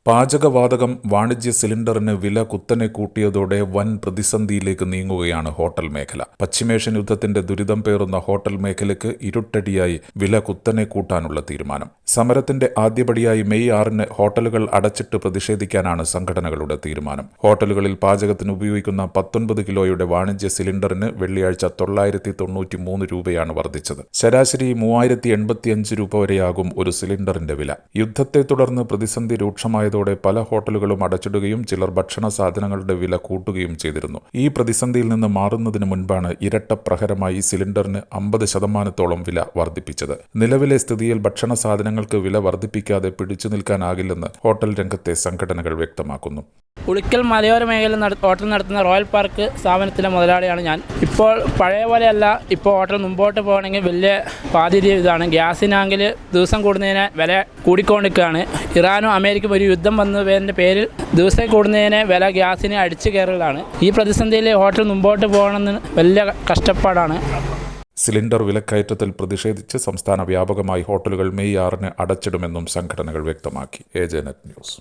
പാചകവാതകം വാണിജ്യ സിലിണ്ടറിന് വില കുത്തനെ കൂട്ടിയതോടെ വൻ പ്രതിസന്ധിയിലേക്ക് നീങ്ങുകയാണ് ഹോട്ടൽ മേഖല. പശ്ചിമേഷ്യൻ യുദ്ധത്തിന്റെ ദുരിതം പേറുന്ന ഹോട്ടൽ മേഖലയ്ക്ക് ഇരുട്ടടിയായി വില കുത്തനെ കൂട്ടാനുള്ള തീരുമാനം. സമരത്തിന്റെ ആദ്യപടിയായി മെയ് 6-ന് ഹോട്ടലുകൾ അടച്ചിട്ട് പ്രതിഷേധിക്കാനാണ് സംഘടനകളുടെ തീരുമാനം. ഹോട്ടലുകളിൽ പാചകത്തിന് ഉപയോഗിക്കുന്ന 19 കിലോയുടെ വാണിജ്യ സിലിണ്ടറിന് വെള്ളിയാഴ്ച 993 രൂപയാണ് വർദ്ധിച്ചത്. ശരാശരി 3085 രൂപ വരെയാകും ഒരു സിലിണ്ടറിന്റെ വില. യുദ്ധത്തെ തുടർന്ന് പ്രതിസന്ധി രൂക്ഷമായ പല ഹോട്ടലുകളും അടച്ചിടുകയും ചിലർ ഭക്ഷണ സാധനങ്ങളുടെ വില കൂട്ടുകയും ചെയ്തിരുന്നു. ഈ പ്രതിസന്ധിയിൽ നിന്ന് മാറുന്നതിന് മുൻപാണ് ഇരട്ട പ്രഹരമായി സിലിണ്ടറിന് 50% വില വർദ്ധിപ്പിച്ചത്. നിലവിലെ സ്ഥിതിയിൽ ഭക്ഷണ സാധനങ്ങൾക്ക് വില വർദ്ധിപ്പിക്കാതെ പിടിച്ചു നിൽക്കാനാകില്ലെന്ന് ഹോട്ടൽ രംഗത്തെ സംഘടനകൾ വ്യക്തമാക്കുന്നു. ഉളിക്കൽ മലയോര മേഖലയിൽ ഹോട്ടൽ നടത്തുന്ന റോയൽ പാർക്ക് സ്ഥാപനത്തിലെ മുതലാളിയാണ് ഞാൻ. ഇപ്പോൾ പഴയ പോലെയല്ല. ഇപ്പോൾ ഹോട്ടൽ മുമ്പോട്ട് പോകണമെങ്കിൽ വലിയ ബാധ്യത ഇതാണ്. ഗ്യാസിനാണെങ്കിൽ ദിവസം കൂടുന്നതിന് വില കൂടിക്കൊണ്ടിരിക്കുകയാണ്. ഇറാനും അമേരിക്കയും ഒരു യുദ്ധം വന്നതിൻ്റെ പേരിൽ ദിവസം കൂടുന്നതിന് വില ഗ്യാസിന് അടിച്ചു കയറലാണ്. ഈ പ്രതിസന്ധിയിൽ ഹോട്ടൽ മുമ്പോട്ട് പോകണമെന്ന് വലിയ കഷ്ടപ്പാടാണ്. സിലിണ്ടർ വിലക്കയറ്റത്തിൽ പ്രതിഷേധിച്ച് സംസ്ഥാന വ്യാപകമായി ഹോട്ടലുകൾ മെയ് 6-ന് അടച്ചിടുമെന്നും സംഘടനകൾ വ്യക്തമാക്കി. ഏജനറ്റ് ന്യൂസ്.